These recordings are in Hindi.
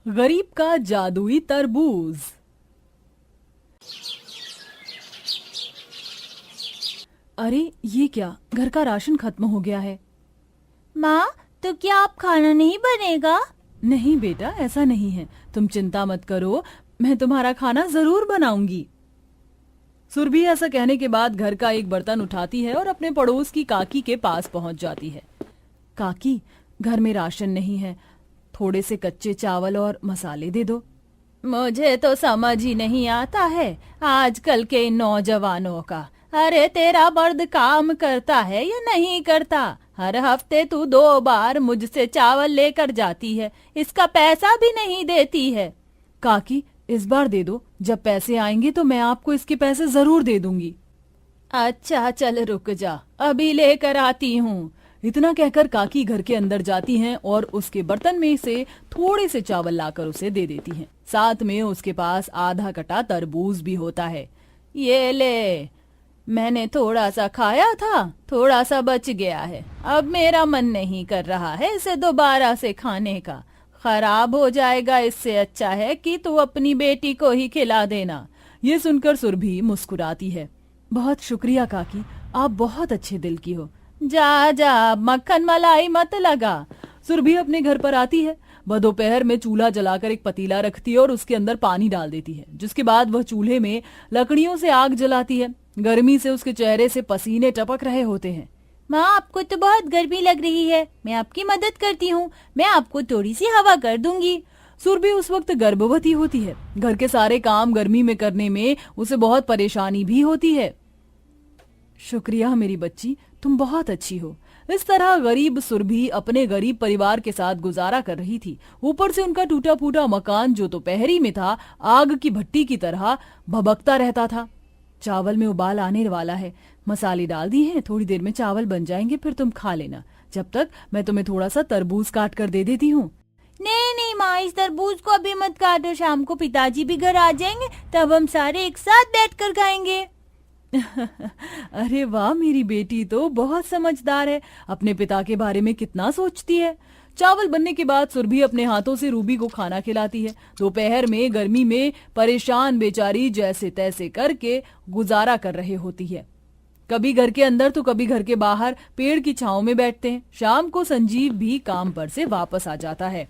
गरीब का जादुई तरबूज। अरे ये क्या, घर का राशन खत्म हो गया है। माँ, तो क्या आप खाना नहीं बनेगा? नहीं बेटा, ऐसा नहीं है, तुम चिंता मत करो, मैं तुम्हारा खाना जरूर बनाऊंगी। सुरभि ऐसा कहने के बाद घर का एक बर्तन उठाती है और अपने पड़ोस की काकी के पास पहुंच जाती है। काकी, घर में राशन नहीं है, थोड़े से कच्चे चावल और मसाले दे दो। मुझे तो समझ ही नहीं आता है आजकल के नौजवानों का। अरे तेरा मर्द काम करता है या नहीं करता? हर हफ्ते तू 2 बार मुझसे चावल लेकर जाती है, इसका पैसा भी नहीं देती है। काकी, इस बार दे दो, जब पैसे आएंगे तो मैं आपको इसके पैसे जरूर दे दूंगी। अच्छा चल रुक जा, अभी लेकर आती हूँ। इतना कहकर काकी घर के अंदर जाती हैं और उसके बर्तन में से थोड़े से चावल लाकर उसे दे देती हैं। साथ में उसके पास आधा कटा तरबूज भी होता है। ये ले, मैंने थोड़ा सा खाया था, थोड़ा सा बच गया है, अब मेरा मन नहीं कर रहा है इसे दोबारा से खाने का, खराब हो जाएगा, इससे अच्छा है कि तू अपनी बेटी को ही खिला देना। ये सुनकर सुरभि मुस्कुराती है। बहुत शुक्रिया काकी, आप बहुत अच्छे दिल की हो। जा जा, मक्खन मलाई मत लगा। सुरभि अपने घर पर आती है। वह दोपहर में चूल्हा जलाकर एक पतीला रखती है और उसके अंदर पानी डाल देती है, जिसके बाद वह चूल्हे में लकड़ियों से आग जलाती है। गर्मी से उसके चेहरे से पसीने टपक रहे होते हैं। माँ, आपको तो बहुत गर्मी लग रही है, मैं आपकी मदद करती हूँ, मैं आपको थोड़ी सी हवा कर दूंगी। सुरभि उस वक्त गर्भवती होती है। घर के सारे काम गर्मी में करने में उसे बहुत परेशानी भी होती है। शुक्रिया मेरी बच्ची, तुम बहुत अच्छी हो। इस तरह गरीब सुरभि अपने गरीब परिवार के साथ गुजारा कर रही थी। ऊपर से उनका टूटा फूटा मकान जो दोपहरी में था, आग की भट्टी की तरह भभकता रहता था। चावल में उबाल आने वाला है, मसाले डाल दिए हैं, थोड़ी देर में चावल बन जाएंगे, फिर तुम खा लेना। जब तक मैं तुम्हें थोड़ा सा तरबूज काट कर दे देती हूँ। नहीं नहीं माँ, इस तरबूज को अभी मत काटो, शाम को पिताजी भी घर आ जाएंगे, तब हम सारे एक साथ बैठकर खाएंगे। अरे वाह, मेरी बेटी तो बहुत समझदार है, अपने पिता के बारे में कितना सोचती है। चावल बनने के बाद सुरभि अपने हाथों से रूबी को खाना खिलाती है। दोपहर में गर्मी में परेशान बेचारी जैसे तैसे करके गुजारा कर रही होती है। कभी घर के अंदर तो कभी घर के बाहर पेड़ की छांव में बैठते हैं। शाम को संजीव भी काम पर से वापस आ जाता है।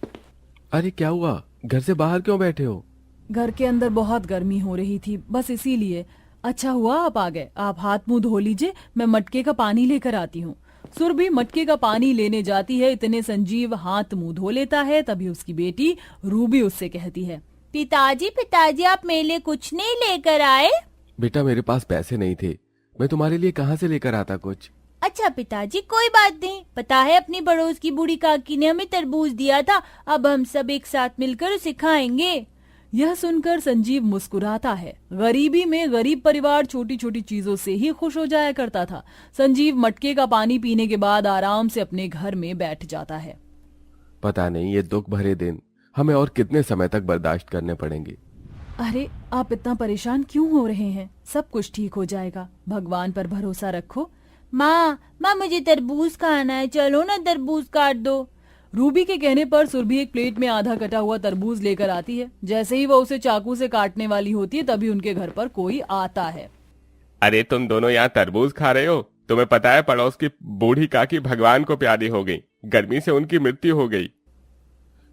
अरे क्या हुआ, घर से बाहर क्यों बैठे हो? घर के अंदर बहुत गर्मी हो रही थी, बस इसीलिए। अच्छा हुआ आप आ गए, आप हाथ मुंह धो लीजिए, मैं मटके का पानी लेकर आती हूँ। सुरभि मटके का पानी लेने जाती है, इतने संजीव हाथ मुंह धो लेता है। तभी उसकी बेटी रूबी उससे कहती है, पिताजी पिताजी, आप मेरे लिए कुछ नहीं लेकर आए? बेटा, मेरे पास पैसे नहीं थे, मैं तुम्हारे लिए कहाँ से लेकर आता कुछ। अच्छा पिताजी, कोई बात नहीं, पता है अपनी पड़ोस की बूढ़ी काकी ने हमें तरबूज दिया था, अब हम सब एक साथ मिलकर उसे खाएंगे। यह सुनकर संजीव मुस्कुराता है। गरीबी में गरीब परिवार छोटी छोटी चीजों से ही खुश हो जाया करता था। संजीव मटके का पानी पीने के बाद आराम से अपने घर में बैठ जाता है। पता नहीं ये दुख भरे दिन हमें और कितने समय तक बर्दाश्त करने पड़ेंगे। अरे आप इतना परेशान क्यों हो रहे हैं? सब कुछ ठीक हो जाएगा, भगवान पर भरोसा रखो। माँ माँ, मुझे तरबूज खाना है, चलो ना तरबूज काट दो। रूबी के कहने पर सुरभि एक प्लेट में आधा कटा हुआ तरबूज लेकर आती है। जैसे ही वह उसे चाकू से काटने वाली होती है, तभी उनके घर पर कोई आता है। अरे तुम दोनों यहाँ तरबूज खा रहे हो? तुम्हें पता है पड़ोस की बूढ़ी काकी भगवान को प्यारी हो गई, गर्मी से उनकी मृत्यु हो गई।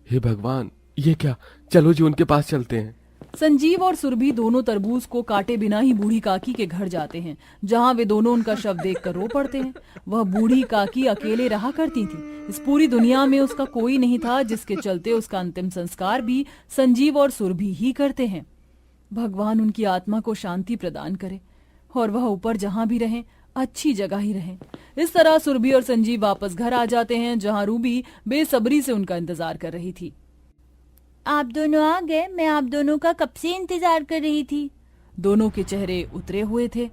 हे भगवान, ये क्या, चलो जी उनके पास चलते हैं। संजीव और सुरभि दोनों तरबूज को काटे बिना ही बूढ़ी काकी के घर जाते हैं, जहां वे दोनों उनका शव देखकर रो पड़ते हैं। वह बूढ़ी काकी अकेले रहा करती थी। इस पूरी दुनिया में उसका कोई नहीं था, जिसके चलते उसका अंतिम संस्कार भी संजीव और सुरभि ही करते हैं। भगवान उनकी आत्मा को शांति प्रदान करे और वह ऊपर जहां भी रहें, अच्छी जगह ही रहें। इस तरह सुरभि और संजीव वापस घर आ जाते हैं, जहां रूबी बेसब्री से उनका इंतजार कर रही थी। आप दोनों आ गए, मैं आप दोनों का कब से इंतजार कर रही थी। दोनों के चेहरे उतरे हुए थे।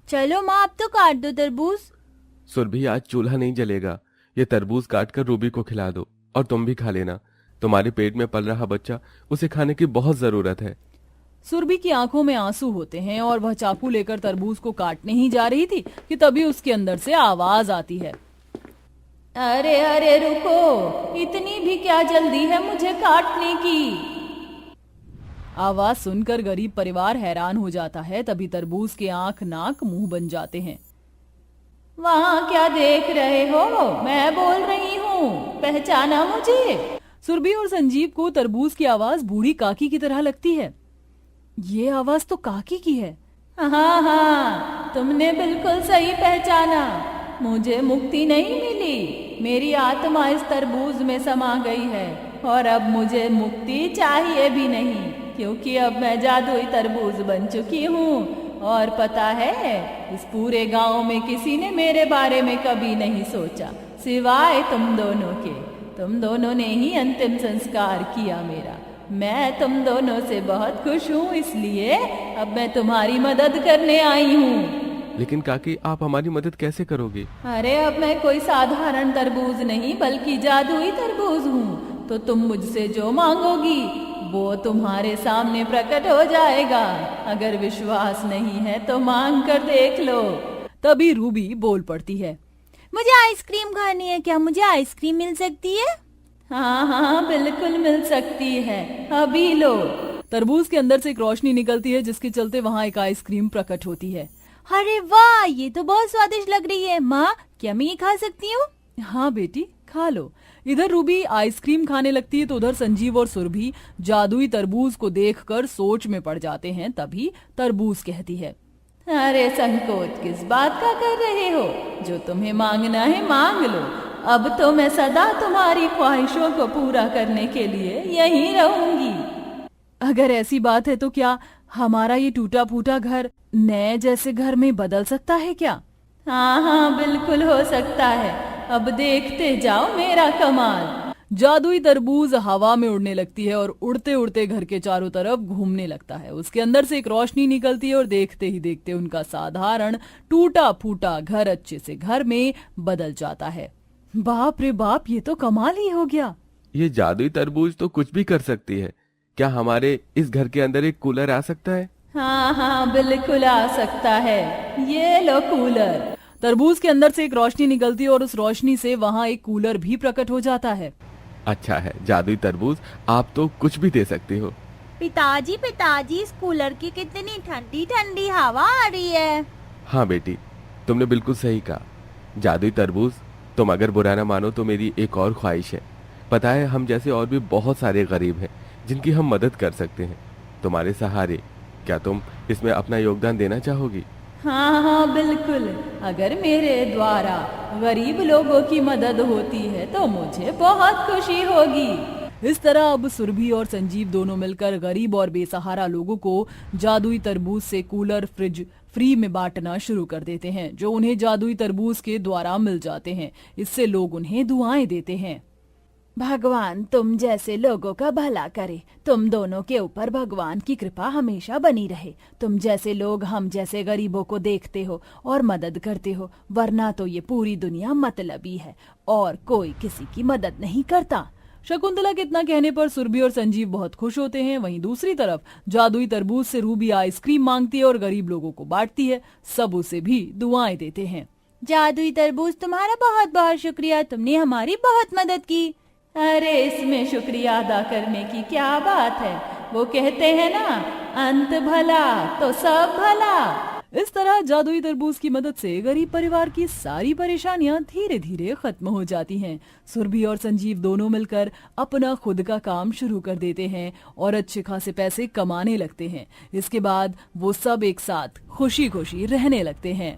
चलो माँ, अब तो काट दो तरबूज। सुरभि, आज चूल्हा नहीं जलेगा, ये तरबूज काट कर रूबी को खिला दो और तुम भी खा लेना। तुम्हारे पेट में पल रहा बच्चा, उसे खाने की बहुत जरूरत है। सुरभि की आंखों में आंसू होते हैं और वह चाकू लेकर तरबूज को काटने ही जा रही थी कि तभी उसके अंदर से आवाज आती है। अरे अरे रुको, इतनी भी क्या जल्दी है मुझे काटने की। आवाज सुनकर गरीब परिवार हैरान हो जाता है। तभी तरबूज के आंख नाक मुंह बन जाते हैं। वहाँ क्या देख रहे हो? मैं बोल रही हूँ, पहचाना मुझे? सुरभि और संजीव को तरबूज की आवाज बूढ़ी काकी की तरह लगती है। ये आवाज तो काकी की है। हाँ हाँ, तुमने बिल्कुल सही पहचाना। मुझे मुक्ति नहीं मिली, मेरी आत्मा इस तरबूज में समा गई है और अब मुझे मुक्ति चाहिए भी नहीं, क्योंकि अब मैं जादुई तरबूज बन चुकी हूँ। और पता है, इस पूरे गांव में किसी ने मेरे बारे में कभी नहीं सोचा, सिवाय तुम दोनों के। तुम दोनों ने ही अंतिम संस्कार किया मेरा। मैं तुम दोनों से बहुत खुश हूँ, इसलिए अब मैं तुम्हारी मदद करने आई हूँ। लेकिन काकी, आप हमारी मदद कैसे करोगे? अरे अब मैं कोई साधारण तरबूज नहीं, बल्कि जादुई तरबूज हूँ। तो तुम मुझसे जो मांगोगी वो तुम्हारे सामने प्रकट हो जाएगा। अगर विश्वास नहीं है तो मांग कर देख लो। तभी रूबी बोल पड़ती है। मुझे आइसक्रीम खानी है, क्या मुझे आइसक्रीम मिल सकती है? हाँ हाँ बिल्कुल मिल सकती है, अभी लो। तरबूज के अंदर से एक रोशनी निकलती है, जिसके चलते वहाँ एक आइसक्रीम प्रकट होती है। अरे वाह, ये तो बहुत स्वादिष्ट लग रही है। माँ, क्या मैं ये खा सकती हूँ? हाँ बेटी, खा लो। इधर रूबी आइसक्रीम खाने लगती है तो उधर संजीव और सुरभि जादुई तरबूज को देखकर सोच में पड़ जाते हैं। तभी तरबूज कहती है, अरे संकोच किस बात का कर रहे हो? जो तुम्हें मांगना है मांग लो। अब तो मैं सदा तुम्हारी ख्वाहिशों को पूरा करने के लिए यहीं रहूंगी। अगर ऐसी बात है तो क्या हमारा ये टूटा फूटा घर नए जैसे घर में बदल सकता है क्या? हाँ हाँ बिल्कुल हो सकता है। अब देखते जाओ मेरा कमाल। जादुई तरबूज हवा में उड़ने लगती है और उड़ते उड़ते घर के चारों तरफ घूमने लगता है। उसके अंदर से एक रोशनी निकलती है और देखते ही देखते उनका साधारण टूटा फूटा घर अच्छे से घर में बदल जाता है। बाप रे बाप, ये तो कमाल ही हो गया। ये जादुई तरबूज तो कुछ भी कर सकती है। क्या हमारे इस घर के अंदर एक कूलर आ सकता है? हाँ हाँ बिल्कुल आ सकता है, ये लो कूलर। तरबूज के अंदर से एक रोशनी निकलती है और उस रोशनी से वहाँ एक कूलर भी प्रकट हो जाता है। अच्छा है जादुई तरबूज, आप तो कुछ भी दे सकते हो। पिताजी पिताजी, इस कूलर की कितनी ठंडी ठंडी हवा आ रही है। हाँ बेटी, तुमने बिल्कुल सही कहा। जादुई तरबूज, तुम अगर बुरा ना मानो तो मेरी एक और ख्वाहिश है। पता है, हम जैसे और भी बहुत सारे गरीब हैं जिनकी हम मदद कर सकते हैं तुम्हारे सहारे। क्या तुम इसमें अपना योगदान देना चाहोगी? हाँ हाँ बिल्कुल। अगर मेरे द्वारा गरीब लोगों की मदद होती है तो मुझे बहुत खुशी होगी। इस तरह अब सुरभि और संजीव दोनों मिलकर गरीब और बेसहारा लोगों को जादुई तरबूज से कूलर फ्रिज फ्री में बांटना शुरू कर देते हैं, जो उन्हें जादुई तरबूज के द्वारा मिल जाते हैं। इससे लोग उन्हें दुआएं देते हैं। भगवान तुम जैसे लोगों का भला करे। तुम दोनों के ऊपर भगवान की कृपा हमेशा बनी रहे। तुम जैसे लोग हम जैसे गरीबों को देखते हो और मदद करते हो, वरना तो ये पूरी दुनिया मतलबी है और कोई किसी की मदद नहीं करता। शकुंतला के इतना कहने पर सुरभि और संजीव बहुत खुश होते हैं। वहीं दूसरी तरफ जादुई तरबूज से रूबी आइसक्रीम मांगती है और गरीब लोगों को बांटती है। सब उसे भी दुआएं देते हैं। जादुई तरबूज, तुम्हारा बहुत बहुत शुक्रिया, तुमने हमारी बहुत मदद की। अरे इसमें शुक्रिया अदा करने की क्या बात है? वो कहते हैं ना, अंत भला तो सब भला। इस तरह जादुई तरबूज की मदद से गरीब परिवार की सारी परेशानियां धीरे धीरे खत्म हो जाती हैं। सुरभि और संजीव दोनों मिलकर अपना खुद का काम शुरू कर देते हैं और अच्छे खासे पैसे कमाने लगते हैं। इसके बाद वो सब एक साथ खुशी खुशी रहने लगते हैं।